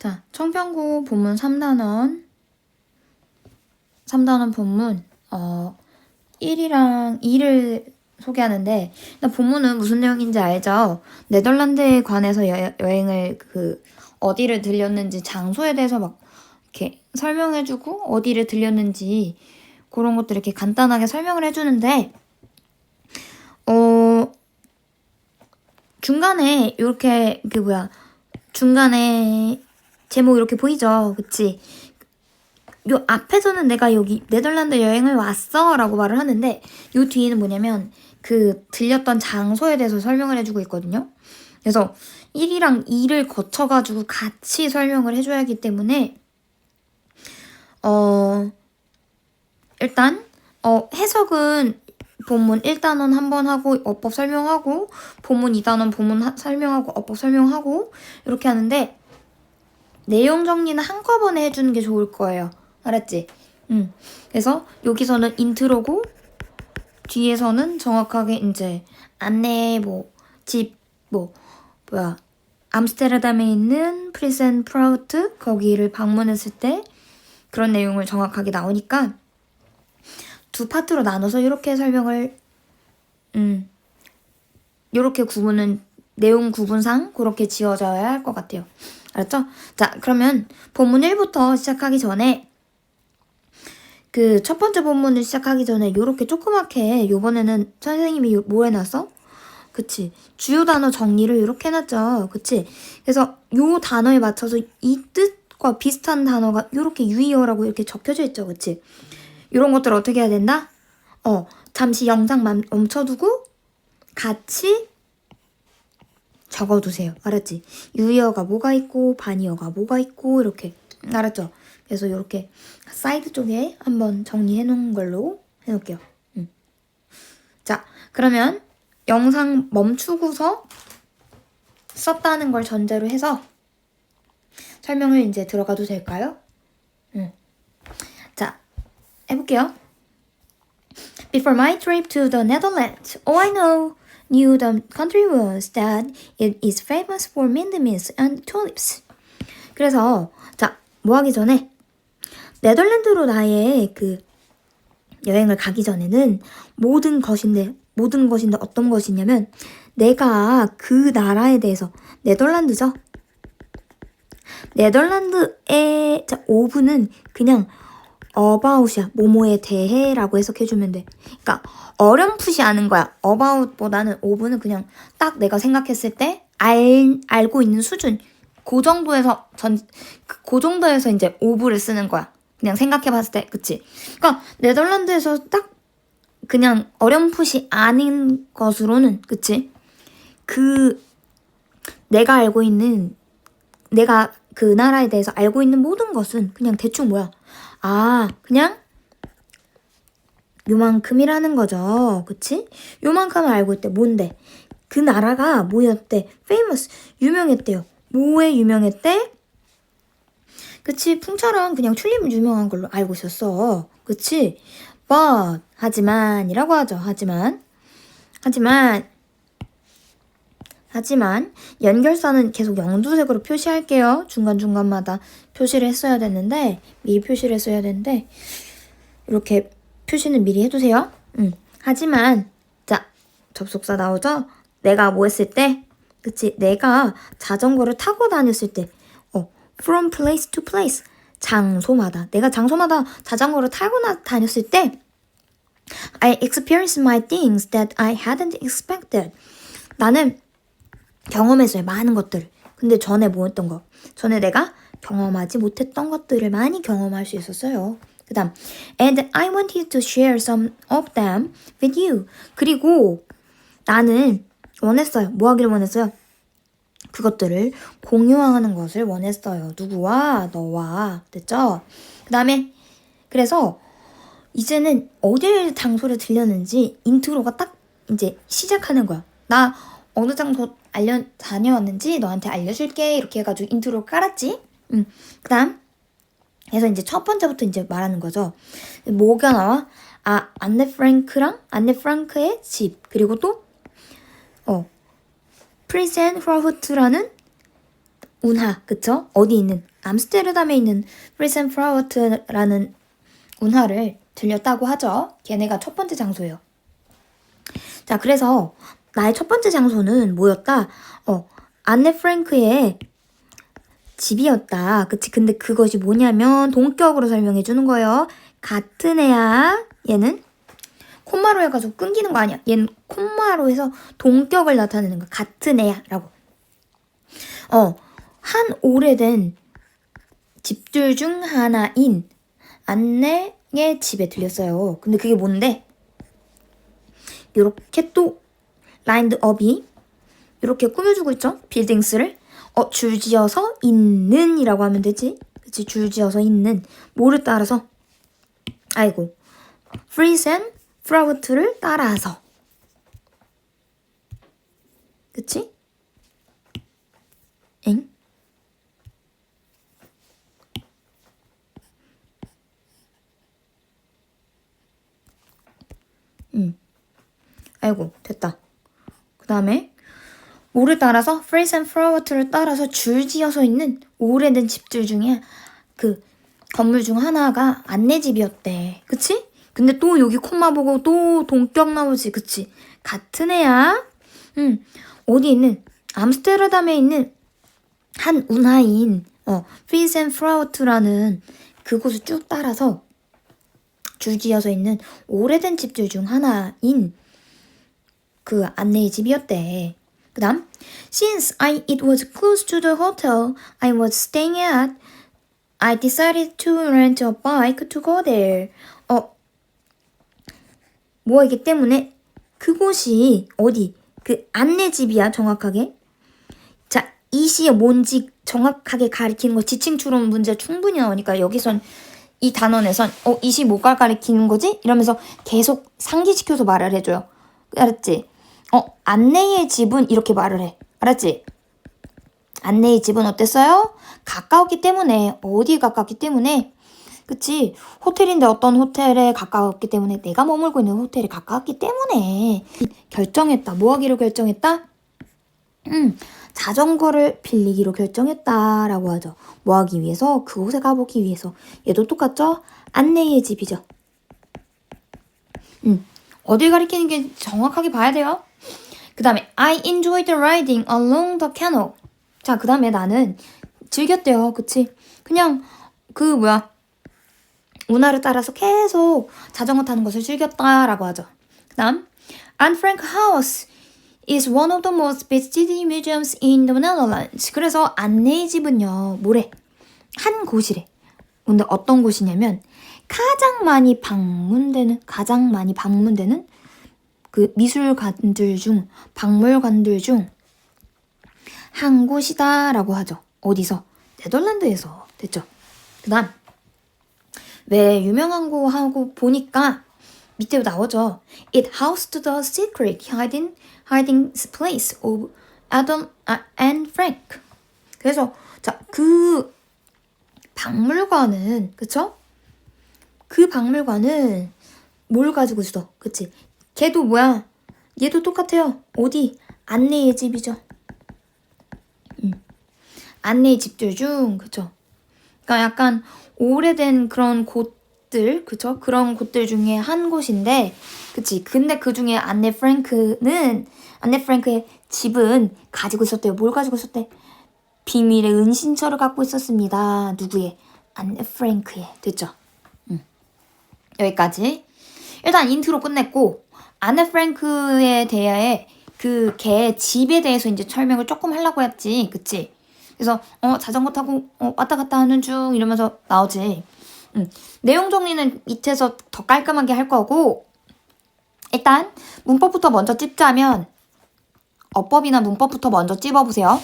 자, 청평구 본문 3단원 본문 1이랑 2를 소개하는데 일단 본문은 무슨 내용인지 알죠? 네덜란드에 관해서 여행을 어디를 들렸는지 장소에 대해서 막 이렇게 설명해주고 어디를 들렸는지 그런 것들 이렇게 간단하게 설명을 해주는데 중간에 이렇게 중간에 제목 이렇게 보이죠? 그치? 요 앞에서는 내가 여기 네덜란드 여행을 왔어 라고 말을 하는데 요 뒤에는 뭐냐면 들렸던 장소에 대해서 설명을 해주고 있거든요. 그래서 1이랑 2를 거쳐가지고 같이 설명을 해줘야 하기 때문에 일단 해석은 본문 1단원 한번 하고 어법 설명하고 본문 2단원 본문 설명하고 어법 설명하고 이렇게 하는데 내용 정리는 한꺼번에 해주는 게 좋을 거예요. 알았지? 그래서 여기서는 인트로고 뒤에서는 정확하게 이제 안내 집 암스테르담에 있는 프리센 프라우트 거기를 방문했을 때 그런 내용을 정확하게 나오니까 두 파트로 나눠서 이렇게 설명을 이렇게 구분은 내용 구분상 그렇게 지어져야 할 것 같아요. 알았죠? 자, 그러면 본문 1부터 시작하기 전에 첫 번째 본문을 시작하기 전에 요렇게 조그맣게 요번에는 선생님이 뭐 해놨어? 그치? 주요 단어 정리를 이렇게 해놨죠. 그치? 그래서 요 단어에 맞춰서 이 뜻과 비슷한 단어가 요렇게 유의어라고 이렇게 적혀져 있죠. 그치? 요런 것들 어떻게 해야 된다? 잠시 영상 멈춰두고 같이 적어두세요. 알았지? 유의어가 뭐가 있고 반의어가 뭐가 있고 이렇게 알았죠? 그래서 이렇게 사이드 쪽에 한번 정리해 놓은 걸로 해놓을게요. 자, 그러면 영상 멈추고서 썼다는 걸 전제로 해서 설명을 이제 들어가도 될까요? 자, 해볼게요. Before my trip to the Netherlands, all I knew the country was that it is famous for windmills and tulips. 그래서 자, 뭐 하기 전에 네덜란드로 나의 여행을 가기 전에는 모든 것인데 어떤 것이냐면 내가 그 나라에 대해서 네덜란드죠. 네덜란드의 오브는 그냥 about이야. 뭐뭐에 대해라고 해석해주면 돼. 그러니까 어렴풋이 아는 거야. about보다는 ove는 그냥 딱 내가 생각했을 때 알고 있는 수준. 그 정도에서 이제 ove를 쓰는 거야. 그냥 생각해봤을 때, 그치? 그러니까 네덜란드에서 딱 그냥 어렴풋이 아는 것으로는, 그치? 내가 그 나라에 대해서 알고 있는 모든 것은 그냥 대충 뭐야? 그냥 요만큼이라는 거죠. 그치? 요만큼을 알고 있대. 뭔데? 그 나라가 뭐였대? famous. 유명했대요. 뭐에 유명했대? 그치? 풍차랑 그냥 튤립 유명한 걸로 알고 있었어. 그치? but, 하지만이라고 하죠. 하지만 연결사는 계속 영두색으로 표시할게요. 중간중간마다 표시를 했어야 됐는데 미리 표시를 했어야 되는데 이렇게 표시는 미리 해두세요. 하지만 자, 접속사 나오죠? 내가 뭐 했을 때? 그치? 내가 자전거를 타고 다녔을 때 from place to place 장소마다 내가 장소마다 자전거를 타고 다녔을 때 I experienced my things that I hadn't expected. 나는 경험했어요. 많은 것들을. 근데 전에 뭐 했던 거? 전에 내가 경험하지 못했던 것들을 많이 경험할 수 있었어요. 그 다음 And I wanted to share some of them with you. 그리고 나는 원했어요. 뭐 하기를 원했어요? 그것들을 공유하는 것을 원했어요. 누구와? 너와. 됐죠? 그 다음에 그래서 이제는 어딜 장소를 들렸는지 인트로가 딱 이제 시작하는 거야. 나 어느 장소 다녀왔는지 너한테 알려줄게. 이렇게 해가지고 인트로 깔았지? 그 다음 그래서 이제 첫 번째부터 이제 말하는 거죠. 뭐가 나와? 안네 프랑크의 집. 그리고 또 프리센 프라우트라는 운하. 그쵸? 어디 있는? 암스테르담에 있는 프리센프라우트라는 운하를 들렸다고 하죠. 걔네가 첫 번째 장소예요. 자, 그래서 나의 첫 번째 장소는 뭐였다? 안네 프랭크의 집이었다. 그치? 근데 그것이 뭐냐면 동격으로 설명해 주는 거예요. 같은 애야. 얘는 콤마로 해가지고 끊기는 거 아니야. 얘는 콤마로 해서 동격을 나타내는 거. 같은 애야. 라고. 한 오래된 집들 중 하나인 안내의 집에 들렸어요. 근데 그게 뭔데? 요렇게 또 라인드 업이 이렇게 꾸며주고 있죠? 빌딩스를 줄지어서 있는 이라고 하면 되지. 그치? 줄지어서 있는 뭐를 따라서 아이고 프리센 프라우트를 따라서 그치? 엥? 아이고 됐다. 그 다음에 뭐를 따라서 프리센 프라우트를 따라서 줄지어서 있는 오래된 집들 중에 그 건물 중 하나가 안내집이었대. 그치? 근데 또 여기 콤마 보고 또 동격 나오지. 그치? 같은 애야. 어디 있는 암스테르담에 있는 한 운하인 프리센 프라우트라는 그곳을 쭉 따라서 줄지어서 있는 오래된 집들 중 하나인 그 안내의 집이었대. 그 다음 Since it was close to the hotel I was staying at, I decided to rent a bike to go there. 뭐이기 때문에 그곳이 어디? 그 안내집이야 정확하게. 자, 이 시에 뭔지 정확하게 가리키는 거 지칭 추론 문제 충분히 나오니까 여기선 이 단원에선 이 시 뭐가 가리키는 거지? 이러면서 계속 상기시켜서 말을 해줘요. 알았지? 안내의 집은 이렇게 말을 해. 알았지? 안내의 집은 어땠어요? 가까웠기 때문에. 어디에 가깝기 때문에. 그치? 호텔인데 어떤 호텔에 가까웠기 때문에. 내가 머물고 있는 호텔에 가까웠기 때문에. 결정했다. 뭐 하기로 결정했다? 자전거를 빌리기로 결정했다라고 하죠. 뭐 하기 위해서? 그곳에 가보기 위해서. 얘도 똑같죠? 안내의 집이죠. 어딜 가리키는 게 정확하게 봐야 돼요. 그 다음에 I enjoyed riding along the canal. 자, 그 다음에 나는 즐겼대요. 그치? 그냥 운하를 따라서 계속 자전거 타는 것을 즐겼다라고 하죠. 그 다음 Anne Frank House is one of the most visited museums in the Netherlands. 그래서 안내의 집은요, 뭐래? 한 곳이래. 근데 어떤 곳이냐면 가장 많이 방문되는 그 미술관들 중, 박물관들 중 한 곳이다라고 하죠. 어디서? 네덜란드에서. 됐죠? 그 다음 왜 유명한 거 하고 보니까 밑에 나오죠. It housed the secret hiding place of Anne Frank. 그래서 자, 그 박물관은 그쵸? 그 박물관은 뭘 가지고 있어? 그치? 걔도 뭐야? 얘도 똑같아요. 어디? 안내의 집이죠. 안내의 집들 중 그쵸? 그러니까 약간 오래된 그런 곳들, 그쵸? 그런 곳들 중에 한 곳인데, 그치? 근데 그 중에 안네 프랭크의 집은 가지고 있었대요. 뭘 가지고 있었대? 비밀의 은신처를 갖고 있었습니다. 누구의? 안네 프랭크의. 됐죠? 여기까지. 일단 인트로 끝냈고, 안네 프랭크에 대해 그 걔 집에 대해서 이제 설명을 조금 하려고 했지. 그치? 그래서 자전거 타고 왔다 갔다 하는 중 이러면서 나오지. 내용 정리는 밑에서 더 깔끔하게 할 거고, 일단 문법부터 먼저 찝자면 어법이나 문법부터 먼저 찝어보세요.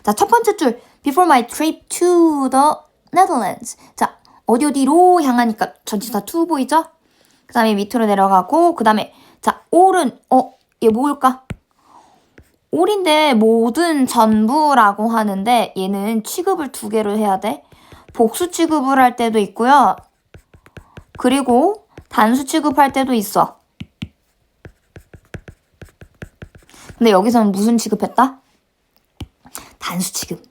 자, 첫 번째 줄 Before my trip to the Netherlands. 자, 어디로 향하니까 전치사 to 보이죠? 그 다음에 밑으로 내려가고, 그 다음에 자, all은 얘 뭘까? all인데 모든 전부라고 하는데 얘는 취급을 두 개로 해야 돼. 복수 취급을 할 때도 있고요. 그리고 단수 취급할 때도 있어. 근데 여기서는 무슨 취급했다? 단수 취급.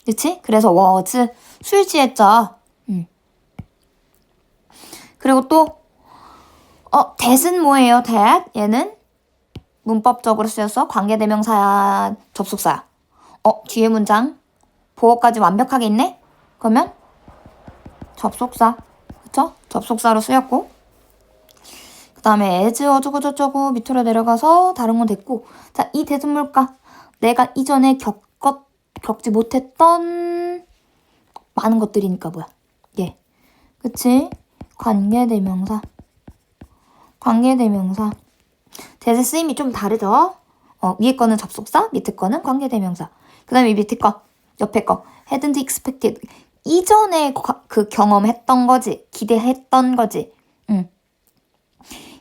그치? 그래서 was 술 취했죠. 그리고 또 that은 뭐예요? that 얘는 문법적으로 쓰여서 관계대명사야, 접속사야. 뒤에 문장 보어까지 완벽하게 있네? 그러면 접속사, 그쵸? 접속사로 쓰였고, 그 다음에 as 어쩌고 저쩌고 밑으로 내려가서 다른 건 됐고, 자, 이 that은 뭘까? 내가 이전에 겪지 못했던 많은 것들이니까 뭐야? 예, 그치? 관계대명사. that의 쓰임이 좀 다르죠? 위에 거는 접속사, 밑에 거는 관계대명사. 그 다음에 밑에 거, 옆에 거, hadn't expected. 이전에 그 경험했던 거지, 기대했던 거지.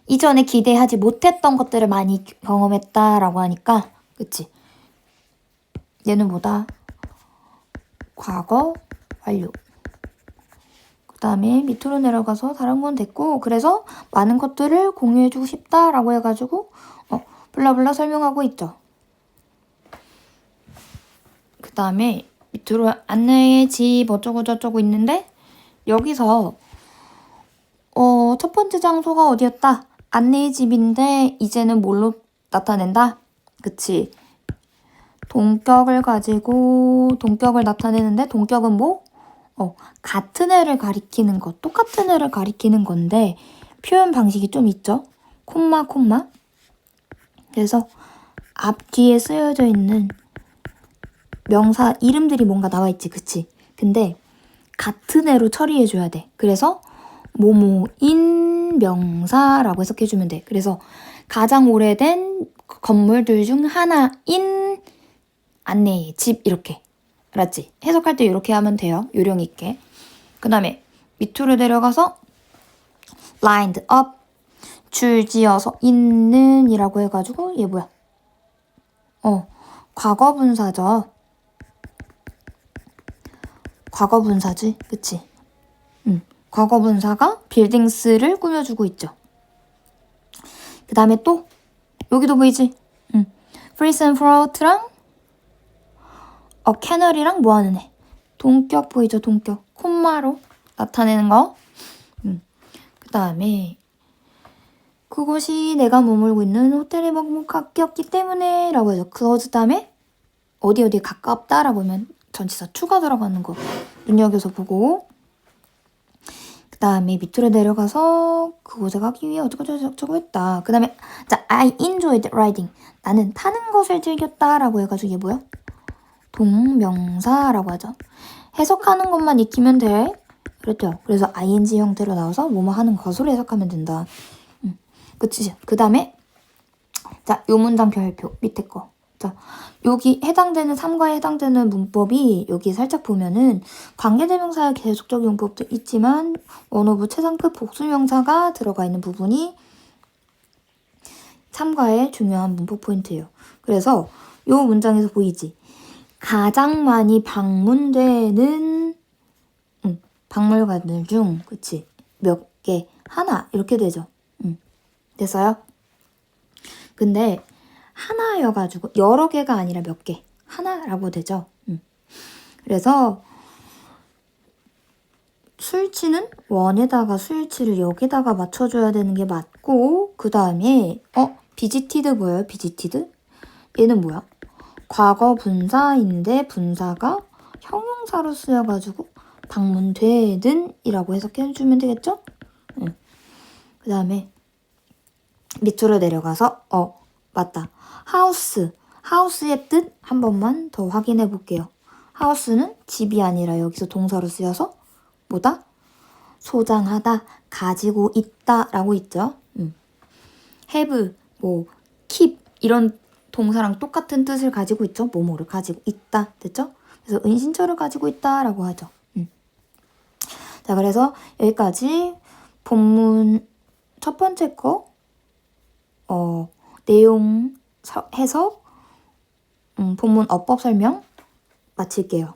이전에 기대하지 못했던 것들을 많이 경험했다라고 하니까, 그치? 얘는 뭐다? 과거 완료. 그 다음에 밑으로 내려가서 다른 건 됐고, 그래서 많은 것들을 공유해주고 싶다라고 해가지고 블라블라 설명하고 있죠. 그 다음에 밑으로 안내의 집 어쩌고 저쩌고 있는데, 여기서 첫 번째 장소가 어디였다? 안내의 집인데 이제는 뭘로 나타낸다? 그치? 동격을 가지고 동격을 나타내는데, 동격은 뭐? 같은 애를 가리키는 것, 똑같은 애를 가리키는 건데 표현 방식이 좀 있죠? 콤마. 그래서 앞뒤에 쓰여져 있는 명사 이름들이 뭔가 나와 있지, 그치? 근데 같은 애로 처리해줘야 돼. 그래서 뭐뭐인 명사라고 해석해주면 돼. 그래서 가장 오래된 건물들 중 하나인 안내의 집, 이렇게. 알았지? 해석할 때 이렇게 하면 돼요. 요령 있게. 그 다음에 밑으로 내려가서 lined up, 줄지어서 있는 이라고 해가지고 얘 뭐야? 과거분사죠. 과거분사지, 그치? 과거분사가 빌딩스를 꾸며주고 있죠. 그 다음에 또 여기도 보이지? freeze and float랑 캐널이랑 뭐하는 애? 동격 보이죠? 동격. 콤마로 나타내는 거. 그 다음에 그것이 내가 머물고 있는 호텔에 너무 가깝기 때문에 라고 해서 close 다음에 어디에 가깝다라고 하면 전치사 추가 들어가는 거 눈여겨서 보고, 그 다음에 밑으로 내려가서 그곳에 가기 위해 어쩌고 했다. 그 다음에 자, I enjoyed riding. 나는 타는 것을 즐겼다 라고 해가지고 이게 뭐야? 동명사라고 하죠. 해석하는 것만 익히면 돼. 그렇죠. 그래서 ing 형태로 나와서 뭐뭐 하는 것으로 해석하면 된다. 그치? 그 다음에 자, 요 문장 별표 밑에 거. 자, 여기 해당되는 3과에 해당되는 문법이 여기 살짝 보면은 관계대명사의 계속적 용법도 있지만 원어브 최상급 복수명사가 들어가 있는 부분이 3과의 중요한 문법 포인트예요. 그래서 요 문장에서 보이지? 가장 많이 방문되는 박물관들 중, 그치? 몇 개, 하나 이렇게 되죠. 됐어요? 근데 하나여가지고 여러 개가 아니라 몇 개, 하나라고 되죠. 그래서 수일치는 원에다가 수일치를 여기다가 맞춰줘야 되는 게 맞고, 그 다음에 비지티드 뭐예요? 비지티드? 얘는 뭐야? 과거 분사인데 분사가 형용사로 쓰여가지고 방문되는 이라고 해석해주면 되겠죠? 그 다음에 밑으로 내려가서 맞다. 하우스의 뜻 한 번만 더 확인해 볼게요. 하우스는 집이 아니라 여기서 동사로 쓰여서 뭐다? 소장하다, 가지고 있다 라고 있죠. have, keep 이런 동사랑 똑같은 뜻을 가지고 있죠. 뭐뭐를 가지고 있다. 됐죠? 그래서 은신처를 가지고 있다 라고 하죠. 자, 그래서 여기까지 본문 첫 번째 거 내용 해석, 본문 어법 설명 마칠게요.